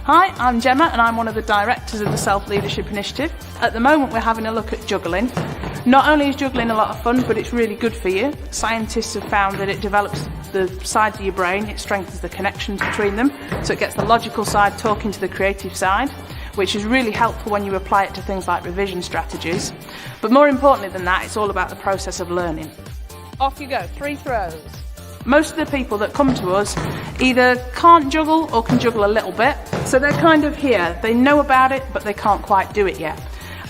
Hi, I'm Gemma and I'm one of the directors of the Self Leadership Initiative. At the moment we're having a look at juggling. Not only is juggling a lot of fun, but it's really good for you. Scientists have found that it develops the sides of your brain, it strengthens the connections between them, so it gets the logical side talking to the creative side, which is really helpful when you apply it to things like revision strategies. But more importantly than that, it's all about the process of learning. Off you go, 3 throws. Most of the people that come to us either can't juggle or can juggle a little bit, so they're kind of here. They know about it, but they can't quite do it yet.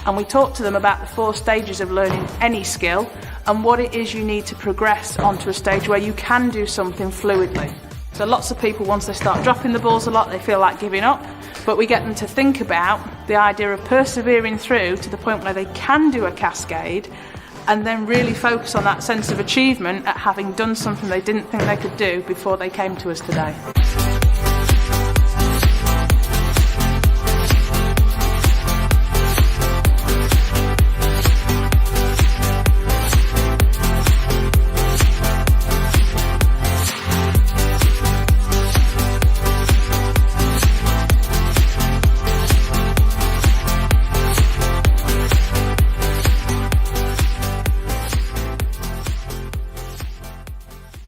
And we talk to them about the 4 stages of learning any skill and what it is you need to progress onto a stage where you can do something fluidly. So lots of people, once they start dropping the balls a lot, they feel like giving up, but we get them to think about the idea of persevering through to the point where they can do a cascade and then really focus on that sense of achievement at having done something they didn't think they could do before they came to us today.